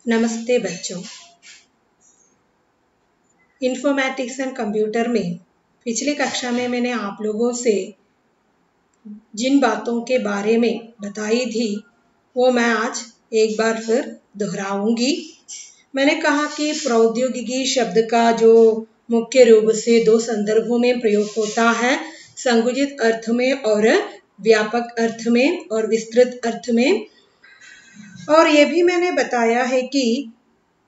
नमस्ते बच्चों। Informatics and computer में पिछली कक्षा में मैंने आप लोगों से जिन बातों के बारे में बताई थी वो मैं आज एक बार फिर दोहराऊंगी। मैंने कहा कि प्रौद्योगिकी शब्द का जो मुख्य रूप से दो संदर्भों में प्रयोग होता है, संकुचित अर्थ में और व्यापक अर्थ में और विस्तृत अर्थ में। और ये भी मैंने बताया है कि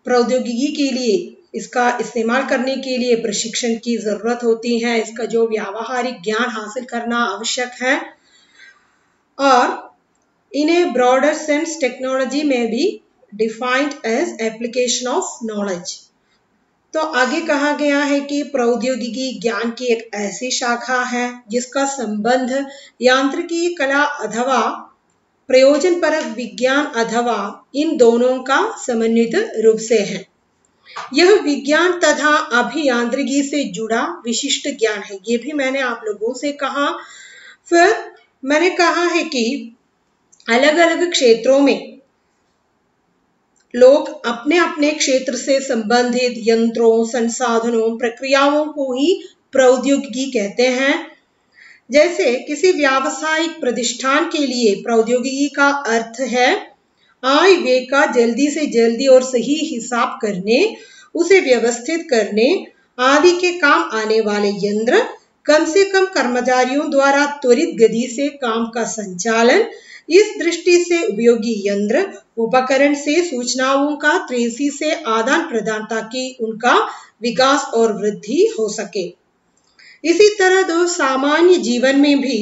प्रौद्योगिकी के लिए इसका इस्तेमाल करने के लिए प्रशिक्षण की जरूरत होती है, इसका जो व्यावहारिक ज्ञान हासिल करना आवश्यक है। और इन्हें ब्रॉडर सेंस टेक्नोलॉजी में भी defined as application of knowledge. तो आगे कहा गया है कि प्रौद्योगिकी ज्ञान की एक ऐसी शाखा है जिसका संबंध यांत्रिकी कला अथवा प्रयोजनपरक विज्ञान अथवा इन दोनों का समन्वित रूप से है। यह विज्ञान तथा अभियांत्रिकी से जुड़ा विशिष्ट ज्ञान है, ये भी मैंने आप लोगों से कहा। फिर मैंने कहा है कि अलग अलग क्षेत्रों में लोग अपने अपने क्षेत्र से संबंधित यंत्रों, संसाधनों, प्रक्रियाओं को ही प्रौद्योगिकी कहते हैं। जैसे किसी व्यावसायिक प्रतिष्ठान के लिए प्रौद्योगिकी का अर्थ है आय व्यय का जल्दी से जल्दी और सही हिसाब करने, उसे व्यवस्थित करने आदि के काम आने वाले यंत्र, कम से कम कर्मचारियों द्वारा त्वरित गति से काम का संचालन, इस दृष्टि से उपयोगी यंत्र उपकरण से सूचनाओं का तेजी से आदान प्रदान ताकि उनका विकास और वृद्धि हो सके। इसी तरह दो सामान्य जीवन में भी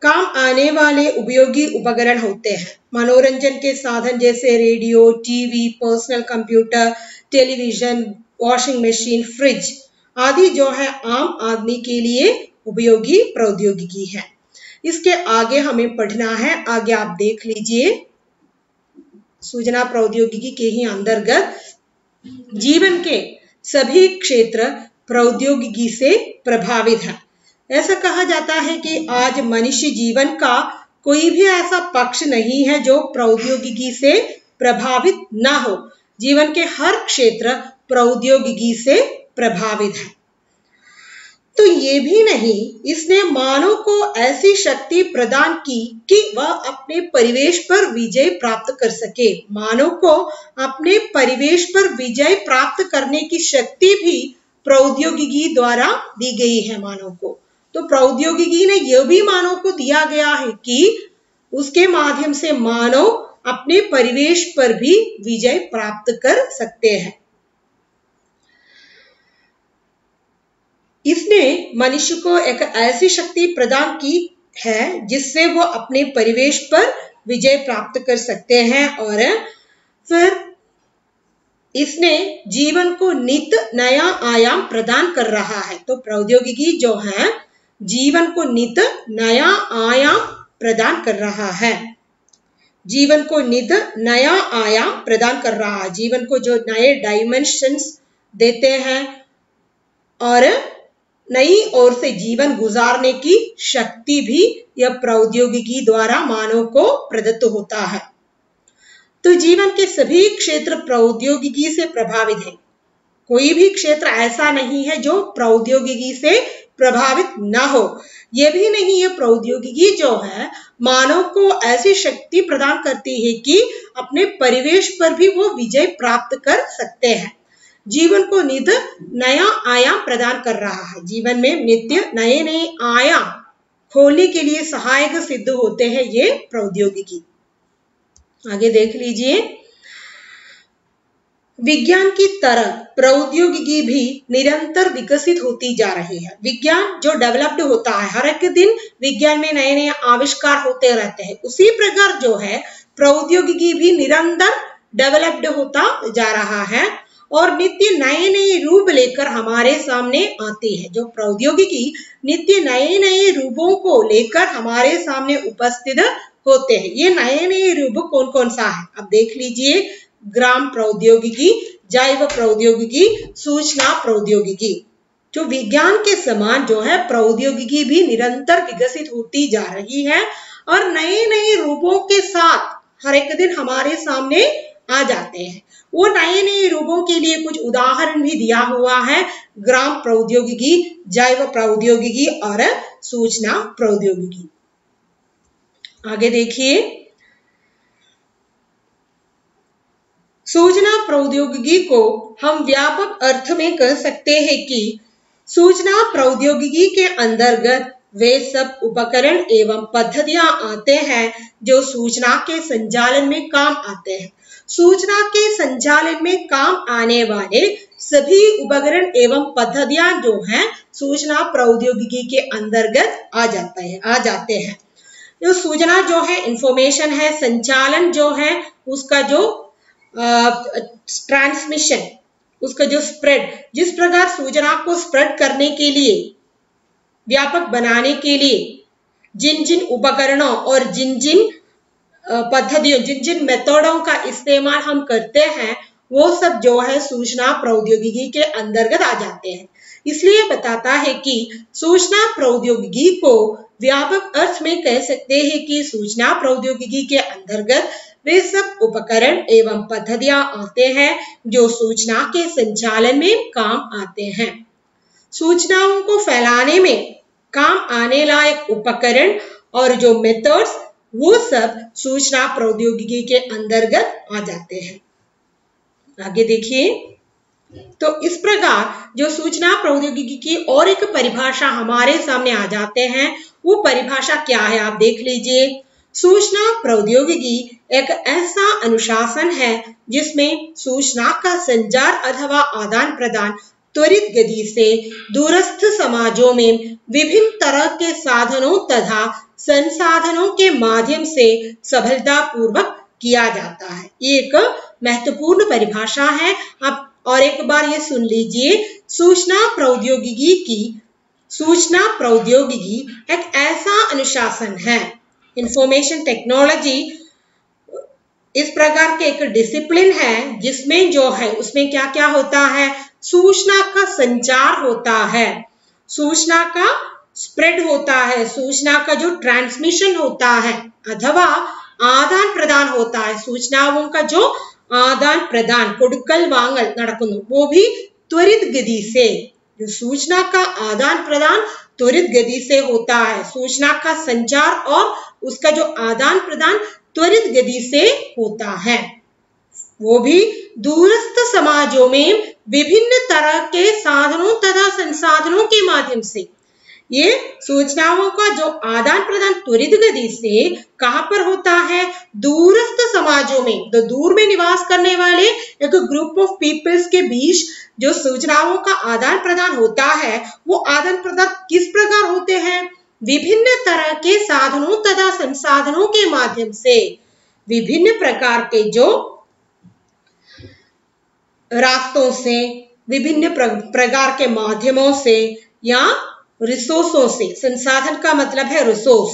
काम आने वाले उपयोगी उपकरण होते हैं। मनोरंजन के साधन जैसे radio, TV, personal computer, television, washing machine, fridge आदि जो है आम आदमी के लिए उपयोगी प्रौद्योगिकी है। इसके आगे हमें पढ़ना है, आगे आप देख लीजिए। सूचना प्रौद्योगिकी के ही अंतर्गत जीवन के सभी क्षेत्र प्रौद्योगिकी से प्रभावित है। ऐसा कहा जाता है कि आज मनुष्य जीवन का कोई भी ऐसा पक्ष नहीं है जो प्रौद्योगिकी से प्रभावित ना हो। जीवन के हर क्षेत्र प्रौद्योगिकी से प्रभावित है। तो ये भी नहीं, इसने मानव को ऐसी शक्ति प्रदान की कि वह अपने परिवेश पर विजय प्राप्त कर सके। मानव को अपने परिवेश पर विजय प्राप्त करने की शक्ति भी प्रौद्योगिकी द्वारा दी गई है मानव को। तो प्रौद्योगिकी ने यह भी मानव को दिया गया है कि उसके माध्यम से मानव अपने परिवेश पर भी विजय प्राप्त कर सकते हैं। इसने मनुष्य को एक ऐसी शक्ति प्रदान की है जिससे वो अपने परिवेश पर विजय प्राप्त कर सकते हैं। और फिर इसने जीवन को नित्य नया आयाम प्रदान कर रहा है। तो प्रौद्योगिकी जो है जीवन को नित्य नया आयाम प्रदान कर रहा है। जीवन को नित्य नया आयाम प्रदान कर रहा है, जीवन को जो नए डायमेंशंस देते हैं और नई ओर से जीवन गुजारने की शक्ति भी यह प्रौद्योगिकी द्वारा मानव को प्रदत्त होता है। तो जीवन के सभी क्षेत्र प्रौद्योगिकी से प्रभावित हैं। कोई भी क्षेत्र ऐसा नहीं है जो प्रौद्योगिकी से प्रभावित ना हो। यह भी नहीं, ये प्रौद्योगिकी जो है मानव को ऐसी शक्ति प्रदान करती है कि अपने परिवेश पर भी वो विजय प्राप्त कर सकते हैं। जीवन को नित्य नया आयाम प्रदान कर रहा है। जीवन में नित्य नए नए आयाम खोलने के लिए सहायक सिद्ध होते हैं ये प्रौद्योगिकी। आगे देख लीजिए। विज्ञान की तरह प्रौद्योगिकी भी निरंतर विकसित होती जा रही है। विज्ञान जो डेवलप्ड होता है, हर एक दिन विज्ञान में नए नए आविष्कार होते रहते हैं। उसी प्रकार जो है प्रौद्योगिकी भी निरंतर डेवलप्ड होता जा रहा है और नित्य नए नए रूप लेकर हमारे सामने आती है। जो प्रौद्योगिकी नित्य नए नए रूपों को लेकर हमारे सामने उपस्थित होते हैं। ये नए नए रूप कौन कौन सा है, अब देख लीजिए। ग्राम प्रौद्योगिकी, जैव प्रौद्योगिकी, सूचना प्रौद्योगिकी। जो विज्ञान के समान जो है प्रौद्योगिकी भी निरंतर विकसित होती जा रही है और नए नए रूपों के साथ हर एक दिन हमारे सामने आ जाते हैं। वो नए नए रूपों के लिए कुछ उदाहरण भी दिया हुआ है, ग्राम प्रौद्योगिकी, जैव प्रौद्योगिकी और सूचना प्रौद्योगिकी। आगे देखिए, सूचना प्रौद्योगिकी को हम व्यापक अर्थ में कह सकते हैं कि सूचना प्रौद्योगिकी के अंतर्गत वे सब उपकरण एवं पद्धतियां आते हैं जो सूचना के संचालन में काम आते हैं। सूचना के संचालन में काम आने वाले सभी उपकरण एवं पद्धतियां जो हैं सूचना प्रौद्योगिकी के अंतर्गत आ जाते हैं। जो सूचना जो है इंफॉर्मेशन है, संचालन जो है उसका जो ट्रांसमिशन, उसका जो स्प्रेड, जिस प्रकार सूचना को स्प्रेड करने के लिए, व्यापक बनाने के लिए जिन जिन उपकरणों और जिन जिन पद्धतियों, जिन जिन मेथडों का इस्तेमाल हम करते हैं वो सब जो है सूचना प्रौद्योगिकी के अंतर्गत आ जाते हैं। इसलिए बताता है कि सूचना प्रौद्योगिकी को व्यापक अर्थ में कह सकते हैं कि सूचना प्रौद्योगिकी के अंतर्गत वे सब उपकरण एवं पद्धतियां आते हैं जो सूचना के संचालन में काम आते हैं। सूचनाओं को फैलाने में काम आने लायक उपकरण और जो मेथड्स वो सब सूचना प्रौद्योगिकी के अंतर्गत आ जाते हैं। आगे देखिए, तो इस प्रकार जो सूचना प्रौद्योगिकी की और एक परिभाषा हमारे सामने आ जाते हैं, वो परिभाषा क्या है आप देख लीजिए। सूचना प्रौद्योगिकी एक ऐसा अनुशासन है जिसमें सूचना का संचार अथवा आदान प्रदान त्वरित गति से दूरस्थ समाजों में विभिन्न तरह के साधनों तथा संसाधनों के माध्यम से सफलतापूर्वक किया जाता है। ये एक महत्वपूर्ण परिभाषा है। आप और एक बार ये सुन लीजिए, सूचना प्रौद्योगिकी एक ऐसा अनुशासन है, इंफॉर्मेशन टेक्नोलॉजी इस प्रकार के एक डिसिप्लिन है जिसमें जो है उसमें क्या क्या होता है, सूचना का संचार होता है, सूचना का स्प्रेड होता है, सूचना का जो ट्रांसमिशन होता है अथवा आदान प्रदान होता है, सूचनाओं का जो आदान प्रदान കൊടുക്കൽ വാങ്ങൽ നടക്കുന്നു वो भी त्वरित गति से। जो सूचना का आदान प्रदान त्वरित गति से होता है, सूचना का संचार और उसका जो आदान प्रदान त्वरित गति से होता है, वो भी दूरस्थ समाजों में विभिन्न तरह के साधनों तथा संसाधनों के माध्यम से। ये सूचनाओं का जो आदान प्रदान त्वरित गति से कहां पर होता है, दूरस्थ समाजों में, तो दूर में निवास करने वाले एक ग्रुप ऑफ पीपल्स के बीच जो सूचनाओं का आदान प्रदान होता है, वो आदान प्रदान किस प्रकार होते हैं, विभिन्न तरह के साधनों तथा संसाधनों के माध्यम से, विभिन्न प्रकार के जो रास्तों से, विभिन्न प्रकार के माध्यमों से या रिसोर्सों से, संसाधन का मतलब है रिसोर्स,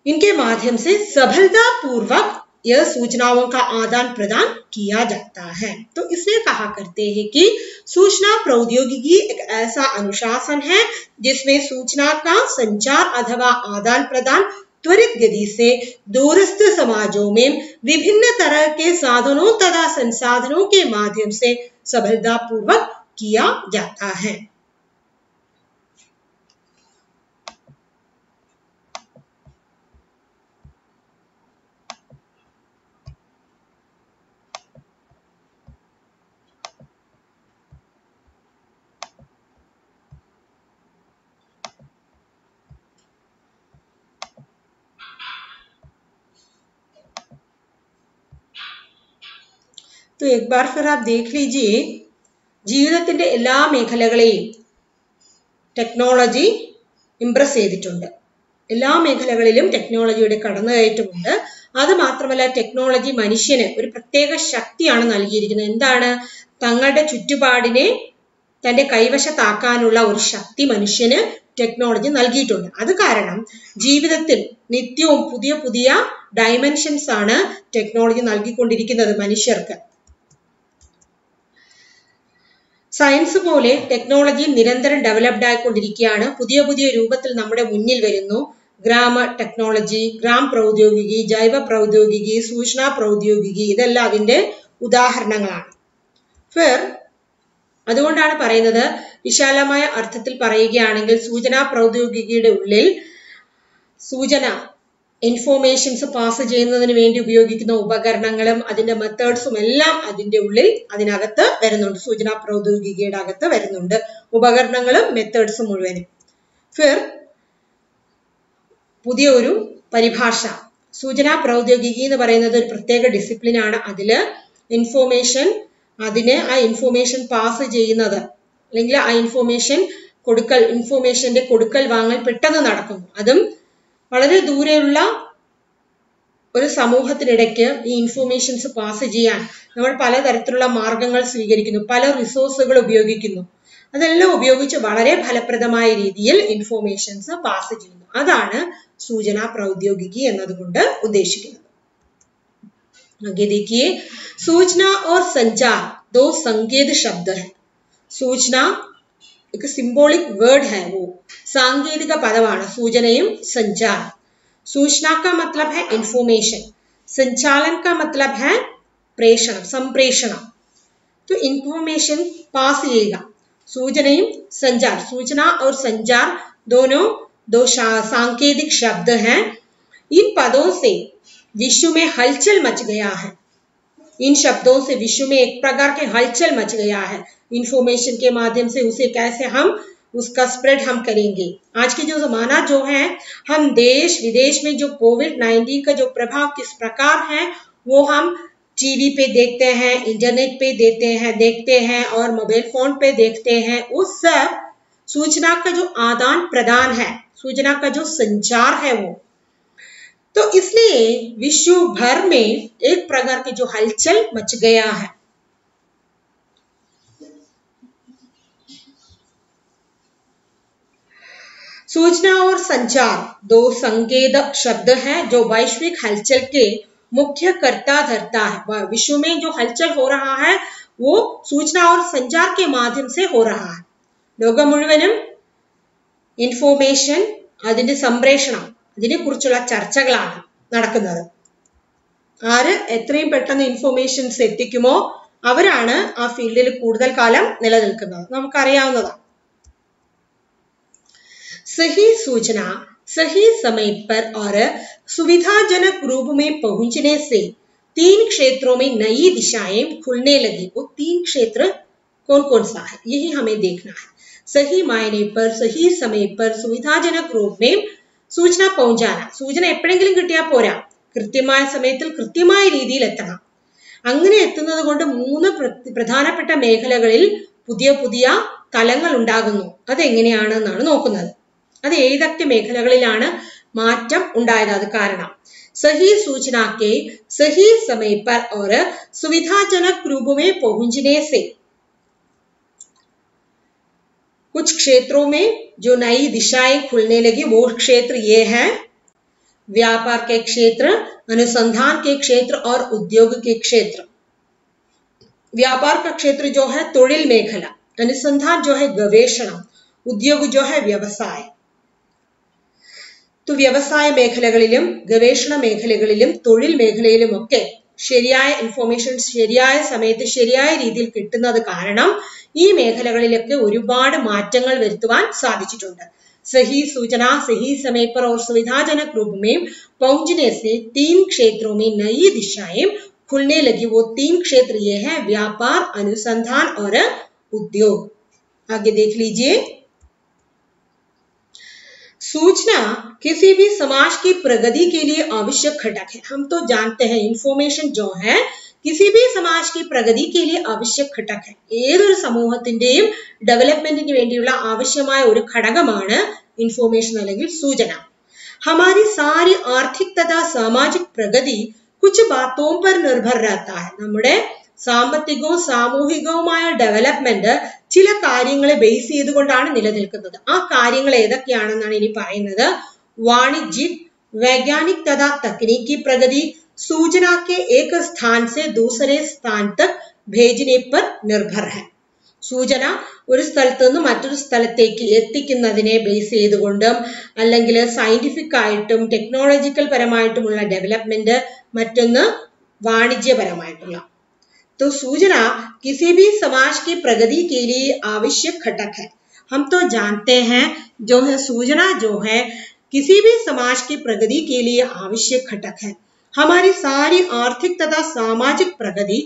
इनके माध्यम से सफलतापूर्वक यह सूचनाओं का आदान प्रदान किया जाता है। तो इसलिए कहा करते हैं कि सूचना प्रौद्योगिकी एक ऐसा अनुशासन है जिसमें सूचना का संचार अथवा आदान प्रदान त्वरित गति से दूरस्थ समाजों में विभिन्न तरह के साधनों तथा संसाधनों के माध्यम से सफलतापूर्वक किया जाता है। तो एक बार फिर आप देख लीजिए, ജീവിതത്തിന്റെ എല്ലാ മേഖലകളെയും ടെക്നോളജി ഇംപ്രസ് ചെയ്തിട്ടുണ്ട്. എല്ലാ മേഖലകളിലും ടെക്നോളജിയുടെ കടന്നുകയറ്റമുണ്ട്. അത് മാത്രമല്ല ടെക്നോളജി മനുഷ്യന് ഒരു പ്രത്യേക ശക്തിയാണ് നൽകിയിരിക്കുന്നത്. എന്താണ്? തങ്ങളുടെ ചുറ്റുപാടിനെ തന്റെ കൈവശത്താക്കാനുള്ള ഒരു ശക്തി മനുഷ്യന് ടെക്നോളജി നൽകിയിട്ടുണ്ട്. അത് കാരണം ജീവിതത്തിൽ നിത്യവും പുതിയ പുതിയ ഡയമെൻഷൻസ് ആണ് ടെക്നോളജി നൽകിക്കൊണ്ടിരിക്കുന്നത് മനുഷ്യർക്ക്. സയൻസ് പോലെ ടെക്നോളജി നിരന്തരം ഡെവലപ്ഡ് ആയിക്കൊണ്ടിരിക്കുകയാണ്. പുതിയ പുതിയ രൂപത്തിൽ നമ്മുടെ മുന്നിൽ വരുന്നു. ഗ്രാമ ടെക്നോളജി, ഗ്രാം പ്രൗദ്യോഗികി, ജൈവ പ്രൗദ്യോഗികി, സൂചനാ പ്രൗദ്യോഗികി ഇതെല്ലാം അതിന്റെ ഉദാഹരണങ്ങളാണ്. ഫിർ അതുകൊണ്ടാണ് പറയുന്നത്, വിശാലമായ അർത്ഥത്തിൽ പറയുകയാണെങ്കിൽ സൂചനാ പ്രൗദ്യോഗികിയുടെ ഉള്ളിൽ സൂചന ഇൻഫോർമേഷൻസ് പാസ് ചെയ്യുന്നതിന് വേണ്ടി ഉപയോഗിക്കുന്ന ഉപകരണങ്ങളും അതിന്റെ മെത്തേഡ്സും എല്ലാം അതിന്റെ ഉള്ളിൽ അതിനകത്ത് വരുന്നുണ്ട്. സൂചനാ പ്രൗദ്യോഗികിയുടെ അകത്ത് വരുന്നുണ്ട് ഉപകരണങ്ങളും മെത്തേഡ്സും മുഴുവനും. ഫിർ പുതിയ ഒരു പരിഭാഷ, സൂചനാ പ്രൗദ്യോഗികി എന്ന് പറയുന്നത് ഒരു പ്രത്യേക ഡിസിപ്ലിൻ ആണ്. അതില് ഇൻഫോർമേഷൻ, അതിന് ആ ഇൻഫോർമേഷൻ പാസ് ചെയ്യുന്നത് അല്ലെങ്കിൽ ആ ഇൻഫോർമേഷന്റെ കൊടുക്കൽ വാങ്ങൽ പെട്ടെന്ന് നടക്കുന്നു. അതും വളരെ ദൂരെയുള്ള ഒരു സമൂഹത്തിനിടയ്ക്ക് ഈ ഇൻഫോർമേഷൻസ് പാസ് ചെയ്യാൻ നമ്മൾ പലതരത്തിലുള്ള മാർഗങ്ങൾ സ്വീകരിക്കുന്നു, പല റിസോഴ്സുകൾ ഉപയോഗിക്കുന്നു. അതെല്ലാം ഉപയോഗിച്ച് വളരെ ഫലപ്രദമായ രീതിയിൽ ഇൻഫോർമേഷൻസ് പാസ് ചെയ്യുന്നു. അതാണ് സൂചനാ പ്രൗദ്യോഗികി എന്നതുകൊണ്ട് ഉദ്ദേശിക്കുന്നത്. आगे देखिए, सूचना और संचार दो संकेत शब्द है. सूचना एक सिंबॉलिक वर्ड है, वो सांकेतिक पदवाണ് सूचനയും संचार. सूचना का मतलब है इंफॉर्मेशन, संचालन का मतलब है प्रेषण, संप्रेषण. तो इंफॉर्मेशन पास ചെയ്യുക, सूचനയും संचार, सूचना और संचार दोनों दो सांकेतिक शब्द हैं. इन पदों से विश्व में हलचल मच गया है. इन शब्दों से विश्व में एक प्रकार के हलचल मच गया है. इंफॉर्मेशन के माध्यम से उसे कैसे हम उसका स्प्रेड हम करेंगे. आज की जो जमाना जो है, हम देश विदेश में जो कोविड-19 का जो प्रभाव किस प्रकार है वो हम टीवी पे देखते हैं, इंटरनेट पे देखते हैं और मोबाइल फोन पे देखते हैं. उस सब सूचना का जो आदान प्रदान है, सूचना का जो संचार है वो, तो इसलिए विश्व भर में एक प्रकार की जो हलचल मच गया है. सूचना और संचार दो संकेत शब्द हैं जो वैश्विक हलचल के मुख्य कर्ता धरता है. विश्व में जो हलचल हो रहा है वो सूचना और संचार के माध्यम से हो रहा है. ലോകം മുഴുവനും ഇൻഫോർമേഷൻ, അതിന്റെ സംപ്രേഷണം, അതിനെക്കുറിച്ചുള്ള ചർച്ചകളാണ് നടക്കുന്നത്. ആര് എത്രയും പെട്ടെന്ന് ഇൻഫോർമേഷൻസ് എത്തിക്കുമോ അവരാണ് ആ ഫീൽഡിൽ കൂടുതൽ കാലം നിലനിൽക്കുന്നത്, നമുക്കറിയാവുന്നതാണ്. सही सूचना सही समय पर और सुविधाजनक रूप में पहुंचने से 3 क्षेत्रों में नई दिशाएं खुलने लगी. वो 3 क्षेत्र कौन कौन सा है, यही हमें देखना है. सही मायने पर, सही समय पर, सुविधाजनक रूप में सूचना पहुंचाना. सूचന എപ്പോഴെങ്കിലും കിട്ടിയാൽ പോരാ, കൃത്യമായ സമയത്തിൽ കൃത്യമായ രീതിയിൽ എത്തണം. അങ്ങനെ എത്തുന്നത് കൊണ്ട് 3 പ്രധാനപ്പെട്ട മേഖലകളിൽ പുതിയ പുതിയ തലങ്ങൾ ഉണ്ടാകുന്നു. അതെങ്ങനെയാണെന്നാണ് നോക്കുന്നത്. അത് ഏതൊക്കെ മേഖലകളിലാണ് മാറ്റം ഉണ്ടായത്, അത് കാരണം सही सूचना के सही समय पर और सुविधाजनक रूप में पहुंचने से कुछ क्षेत्रों में जो नई दिशाएं खुलने लगी, वो क्षेत्र ये है: व्यापार के क्षेत्र, अनुसंधान के क्षेत्र और उद्योग के क्षेत्र. व्यापार का क्षेत्र जो है തൊഴിൽ മേഖല, अनुसंधान जो है गवेषणम, उद्योग जो है व्यवसाय. तो വ്യവസായ മേഖലകളിലും ഗവേഷണ മേഖലകളിലും തൊഴിൽ മേഖലയിലും ഒക്കെ ശരിയായ ഇൻഫോർമേഷൻ ശരിയായ സമയത്ത് ശരിയായ രീതിയിൽ കിട്ടുന്നത് കാരണം ഈ മേഖലകളിലൊക്കെ ഒരുപാട് മാറ്റങ്ങൾ വരുത്തുവാൻ സാധിച്ചിട്ടുണ്ട്. सही सूचना सही समय पर और सुविधाजनक रूप में पहुंचने से 3 क्षेत्रों में नई दिशाएं खुलने लगी. वो 3 क्षेत्र ये हैं: व्यापार, अनुसंधान और उद्योग. आगे देख लीजिए. सूचना किसी भी समाज की प्रगति के लिए आवश्यक घटक है. हम तो जानते हैं इन्फॉर्मेशन जो है किसी भी समाज की प्रगति के लिए आवश्यक घटक है. ഏതൊരു സമൂഹത്തിന്റെയും ഡെവലപ്മെന്റിന് വേണ്ടിയുള്ള ആവശ്യമായ ഒരു ഘടകമാണ് ഇൻഫോർമേഷൻ അല്ലെങ്കിൽ സൂചന. हमारी सारी आर्थिक तथा सामाजिक प्रगति कुछ बातों पर निर्भर रहता है. നമ്മുടെ സാമ്പത്തികവും സാമൂഹികവുമായ ഡെവലപ്മെന്റ് ചില കാര്യങ്ങളെ ബേസ് ചെയ്തുകൊണ്ടാണ് നിലനിൽക്കുന്നത്. ആ കാര്യങ്ങൾ ഏതൊക്കെയാണെന്നാണ് ഇനി പറയുന്നത്. वाणिज्यिक, वैज्ञानिक तथा तकनीकी प्रगति सूचना के एक स्थान से दूसरे स्थान तक भेजने पर निर्भर है. സൂചന ഒരു സ്ഥലത്ത് നിന്ന് മറ്റൊരു സ്ഥലത്തേക്ക് എത്തിക്കുന്നതിനെ ബേസ് ചെയ്തുകൊണ്ടും അല്ലെങ്കിൽ സയന്റിഫിക് ആയിട്ടും ടെക്നോളജിക്കൽ പരമായിട്ടുമുള്ള ഡെവലപ്മെന്റ്, മറ്റൊന്ന് വാണിജ്യപരമായിട്ടുള്ള. तो सूचना किसी भी समाज की प्रगति के लिए आवश्यक घटक है. हम तो जानते हैं जो है सूचना जो है किसी भी समाज की प्रगति के लिए आवश्यक घटक है. हमारी सारी आर्थिक तथा सामाजिक प्रगति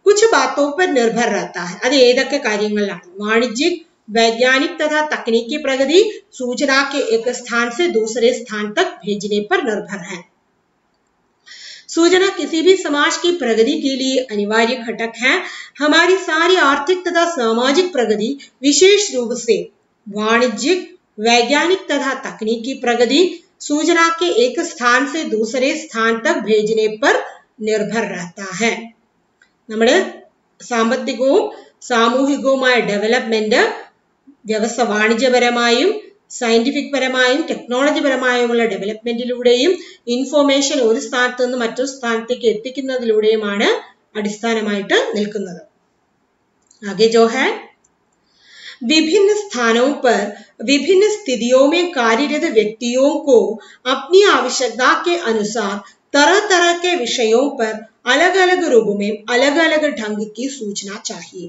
कुछ बातों पर निर्भर रहता है. അത് ഏതൊക്കെ കാര്യങ്ങളിലാണ്? वाणिज्यिक, वैज्ञानिक तथा तकनीकी प्रगति सूचना के एक स्थान से दूसरे स्थान तक भेजने पर निर्भर है. सूचना किसी भी समाज की प्रगति के लिए अनिवार्य घटक है. हमारी सारी आर्थिक तथा सामाजिक प्रगति विशेष रूप से वाणिज्यिक, वैज्ञानिक तथा तकनीकी प्रगति सूचना के एक स्थान से दूसरे स्थान तक भेजने पर निर्भर रहता है. നമ്മുടെ സാമ്പത്തികവും സാമൂഹികവുമായ ഡെവലപ്മെന്റ് വാണിജ്യപരമായും സയന്റിഫിക് പരമായും ടെക്നോളജി പരമായുമുള്ള ഡെവലപ്മെന്റിലൂടെയും ഇൻഫോർമേഷൻ ഒരു സ്ഥാനത്ത് നിന്ന് മറ്റൊരു സ്ഥാനത്തേക്ക് എത്തിക്കുന്നതിലൂടെയുമാണ് അടിസ്ഥാനമായിട്ട് നിൽക്കുന്നത്. आगे जो है विभिन्न स्थानों पर विभिन्न स्थितियों में कार्यरत व्यक्तियों को अपनी आवश्यकता के अनुसार तरह तरह के विषयों पर अलग अलग रूप में अलग अलग ढंग की सूचना चाहिए.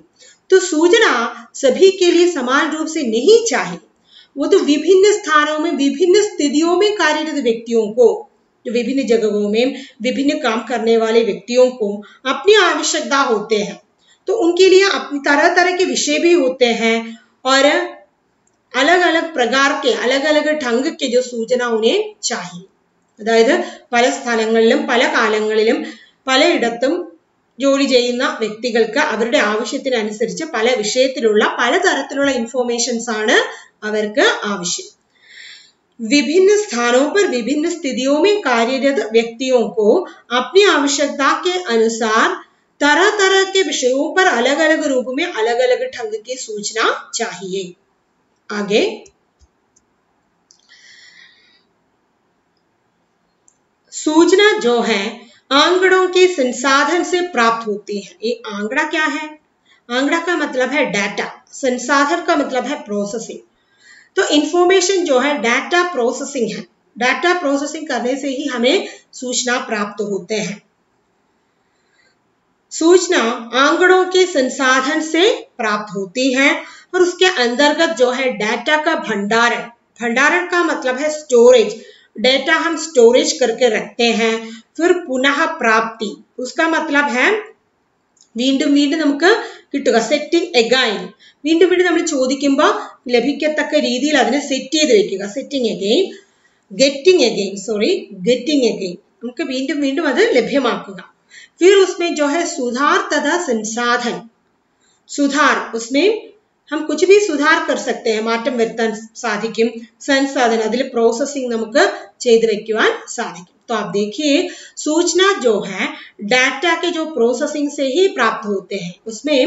तो सूचना सभी के लिए समान रूप से नहीं चाहिए. वो तो विभिन्न स्थानों में विभिन्न स्थितियों में कार्यरत व्यक्तियों को, जो विभिन्न जगहों में विभिन्न काम करने वाले व्यक्तियों को अपनी आवश्यकता होते हैं, तो उनके लिए अपनी तरह तरह के विषय भी होते हैं और अलग अलग प्रकार के अलग अलग ढंग के जो सूचना उन्हें चाहिए. അതായത് പല സ്ഥലങ്ങളിലും പല കാലങ്ങളിലും പലയിടത്തും ജോലി ചെയ്യുന്ന വ്യക്തികൾക്ക് അവരുടെ ആവശ്യത്തിനനുസരിച്ച് പല വിഷയത്തിലുള്ള പലതരത്തിലുള്ള ഇൻഫോർമേഷൻസ് ആണ് അവർക്ക് ആവശ്യം. विभिन्न स्थानों पर विभिन्न स्थितियों में कार्यरत व्यक्तियों को अपनी आवश्यकता के अनुसार तरह तरह के विषयों पर अलग अलग रूप में अलग अलग ढंग की सूचना चाहिए. आगे सूचना जो है आंकड़ों के संसाधन से प्राप्त होती है. ये आंकड़ा क्या है? आंकड़ा का मतलब है डाटा, संसाधन का मतलब है प्रोसेसिंग. तो इंफॉर्मेशन जो है डाटा प्रोसेसिंग है. डाटा प्रोसेसिंग करने से ही हमें सूचना प्राप्त होते हैं. सूचना आंकड़ों के संसाधन से प्राप्त होती है और उसके अंतर्गत जो है डाटा का भंडारण. भंडारण का मतलब है स्टोरेज. डेटा हम स्टोरेज करके रखते हैं. फिर पुनः प्राप्ति, उसका मतलब है വീണ്ടും വീണ്ടും നമുക്ക് കിട്ടുക. സെറ്റിംഗ് എഗൈൻ, വീണ്ടും വീണ്ടും നമ്മൾ ചോദിക്കുമ്പോൾ ലഭിക്കത്തക്ക രീതിയിൽ അതിനെ സെറ്റ് ചെയ്ത് വെക്കുക. Setting again, getting again, getting again, നമുക്ക് വീണ്ടും വീണ്ടും അത് ലഭ്യമാക്കുക. फिर उसमें जो है सुधार तथा संसाधन. सुधार, उसमें हम कुछ भी सुधार कर सकते हैं, മാറ്റം വരുത്താൻ സാധിക്കും. संसाधन, അതിൽ പ്രോസസിംഗ് നമുക്ക് ചെയ്തു വെക്കുവാൻ സാധിക്കും. तो आप देखिए सूचना जो है डाटा के जो प्रोसेसिंग से ही प्राप्त होते हैं. उसमें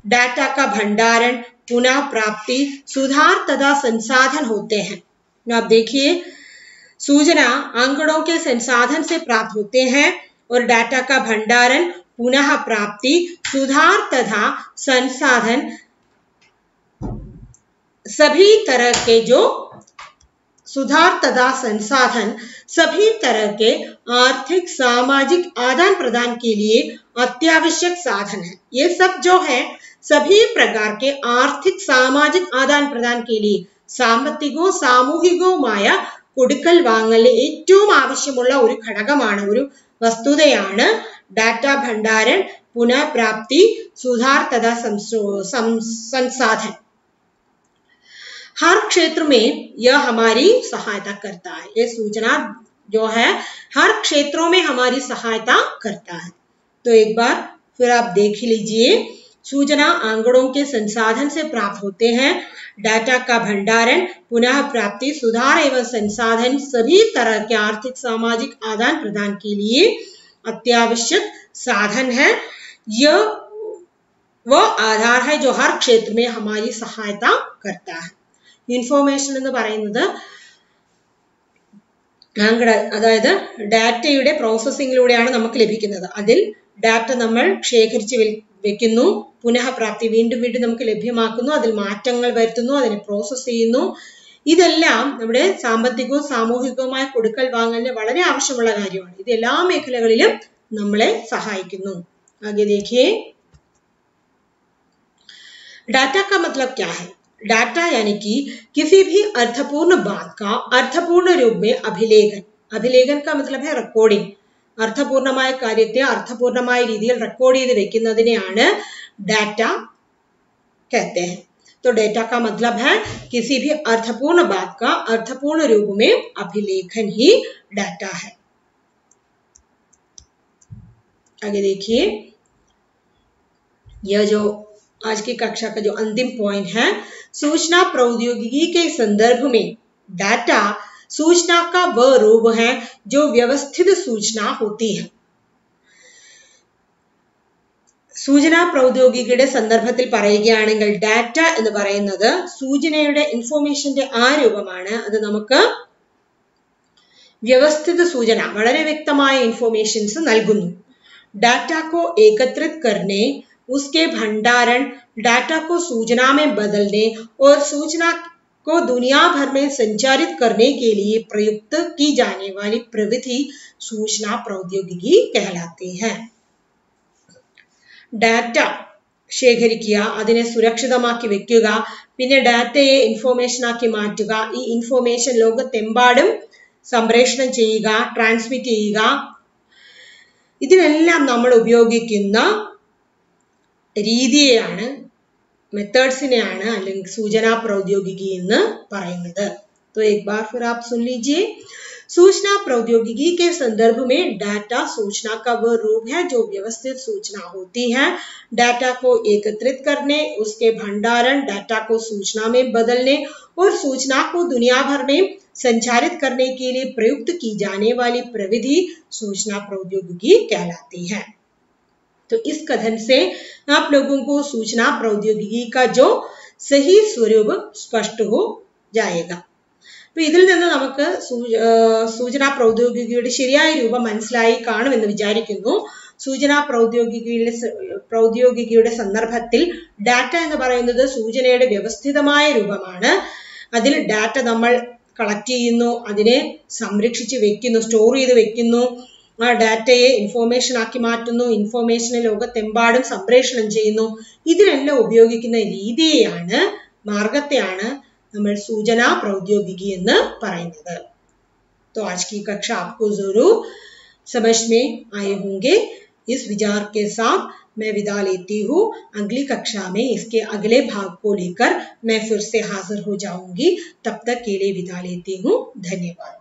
डाटा का भंडारण, पुनः प्राप्ति, सुधार तथा संसाधन होते हैं. आप देखिए सूचना आंकड़ों के संसाधन से प्राप्त होते हैं और डाटा का भंडारण, पुनः प्राप्ति, सुधार तथा संसाधन सभी तरह के जो सुधार तथा संसाधन सभी तरह के आर्थिक सामाजिक आदान प्रदान के लिए अत्यावश्यक साधन है. ये सब जो है सभी प्रकार के आर्थिक सामाजिक आदान प्रदान के लिए സാമ്പത്തികവും സാമൂഹികവുമായ കൊടുക്കൽ വാങ്ങലിന് ഏറ്റവും ആവശ്യമുള്ള ഒരു ഘടകമാണ്, ഒരു വസ്തുതയാണ് डाटा भंडारण, पुनः प्राप्ति, सुधार तथा संसाधन. हर क्षेत्र में यह हमारी सहायता करता है. ये सूचना जो है हर क्षेत्रों में हमारी सहायता करता है. तो एक बार फिर आप देख लीजिए. सूचना आंकड़ों के संसाधन से प्राप्त होते हैं. डाटा का भंडारण, पुनः प्राप्ति, सुधार एवं संसाधन सभी तरह के आर्थिक सामाजिक आदान प्रदान के लिए अत्यावश्यक साधन है. यह वह आधार है जो हर क्षेत्र में हमारी सहायता करता है. ഇൻഫോർമേഷൻ എന്ന് പറയുന്നത് അതായത് ഡാറ്റയുടെ പ്രോസസ്സിങ്ങിലൂടെയാണ് നമുക്ക് ലഭിക്കുന്നത്. അതിൽ ഡാറ്റ നമ്മൾ ശേഖരിച്ച് വെക്കുന്നു, പുനഃപ്രാപ്തി വീണ്ടും വീണ്ടും നമുക്ക് ലഭ്യമാക്കുന്നു, അതിൽ മാറ്റങ്ങൾ വരുത്തുന്നു, അതിനെ പ്രോസസ് ചെയ്യുന്നു. ഇതെല്ലാം നമ്മുടെ സാമ്പത്തികവും സാമൂഹികവുമായ കൊടുക്കൽ വാങ്ങലിന് വളരെ ആവശ്യമുള്ള കാര്യമാണ്. ഇത് എല്ലാ മേഖലകളിലും നമ്മളെ സഹായിക്കുന്നു. आगे देखिए, डाटा का मतलब क्या है? डाटा यानी कि किसी भी अर्थपूर्ण बात का अर्थपूर्ण रूप में अभिलेखन. अभिलेखन का मतलब है रिकॉर्डिंग. അർത്ഥപൂർണമായ കാര്യത്തെ അർത്ഥപൂർണമായ രീതിയിൽ റെക്കോർഡ് ചെയ്ത് വെക്കുന്നതിനെയാണ് डाटा कहते हैं. तो डेटा का मतलब है किसी भी अर्थपूर्ण बात का अर्थपूर्ण रूप में अभिलेखन ही डाटा है. आगे देखिए, यह जो आज की कक्षा का जो अंतिम पॉइंट है, सूचना प्रौद्योगिकी के संदर्भ में डाटा सूचना का वह रूप है जो व्यवस्थित सूचना होती है. സൂചനാ പ്രൗദ്യോഗികയുടെ സന്ദർഭത്തിൽ പറയുകയാണെങ്കിൽ ഡാറ്റ എന്ന് പറയുന്നത് സൂചനയുടെ ഇൻഫോർമേഷന്റെ ആ രൂപമാണ്. അത് നമുക്ക് വ്യവസ്ഥിത സൂചന, വളരെ വ്യക്തമായ ഇൻഫോർമേഷൻസ് നൽകുന്നു. डाटा को एकत्रित करने, उसके भंडारण, डाटा को सूचना में बदलने और सूचना को दुनिया भर में संचारित करने के लिए प्रयुक्त की जाने वाली प्रविधि सूचना प्रौद्योगिकी कहलाती है. ഡാറ്റ ശേഖരിക്കുക, അതിനെ സുരക്ഷിതമാക്കി വെക്കുക, പിന്നെ ഡാറ്റയെ ഇൻഫോർമേഷൻ ആക്കി മാറ്റുക, ഈ ഇൻഫോർമേഷൻ ലോകത്തെമ്പാടും സംപ്രേഷണം ചെയ്യുക, ട്രാൻസ്മിറ്റ് ചെയ്യുക, ഇതിനെല്ലാം നമ്മൾ ഉപയോഗിക്കുന്ന രീതിയെയാണ്, മെത്തേഡ്സിനെയാണ് അല്ലെങ്കിൽ സൂചനാ പ്രൗദ്യോഗികി എന്ന് പറയുന്നത്. तो एक बार फिर आप सुन लीजिए, सूचना प्रौद्योगिकी के संदर्भ में डाटा सूचना का वह रूप है जो व्यवस्थित सूचना होती है. डाटा को एकत्रित करने, उसके भंडारण, डाटा को सूचना में बदलने और सूचना को दुनिया भर में संचारित करने के लिए प्रयुक्त की जाने वाली प्रविधि सूचना प्रौद्योगिकी कहलाती है. तो इस कथन से आप लोगों को सूचना प्रौद्योगिकी का जो सही स्वरूप स्पष्ट हो जाएगा. അപ്പോൾ ഇതിൽ നിന്ന് നമുക്ക് സൂചനാ പ്രൗദ്യോഗികയുടെ ശരിയായ രൂപം മനസ്സിലായി കാണുമെന്ന് വിചാരിക്കുന്നു. സൂചനാ പ്രൗദ്യോഗികയുടെ സന്ദർഭത്തിൽ ഡാറ്റ എന്ന് പറയുന്നത് സൂചനയുടെ വ്യവസ്ഥിതമായ രൂപമാണ്. അതിൽ ഡാറ്റ നമ്മൾ കളക്ട് ചെയ്യുന്നു, അതിനെ സംരക്ഷിച്ച് വെക്കുന്നു, സ്റ്റോർ ചെയ്ത് വെക്കുന്നു, ആ ഡാറ്റയെ ഇൻഫോർമേഷൻ ആക്കി മാറ്റുന്നു, ഇൻഫോർമേഷനെ ലോകത്തെമ്പാടും സംപ്രേഷണം ചെയ്യുന്നു. ഇതിനെല്ലാം ഉപയോഗിക്കുന്ന രീതിയെയാണ്, മാർഗത്തെയാണ് നമ്മൾ सूचना प्रौद्योगिकी എന്ന് പറയുന്നത്. तो आज की कक्षा आपको जरूर समझ में आए होंगे. इस विचार के साथ मैं विदा लेती हूँ. अगली कक्षा में इसके अगले भाग को लेकर मैं फिर से हाजिर हो जाऊंगी. तब तक के लिए विदा लेती हूँ. धन्यवाद.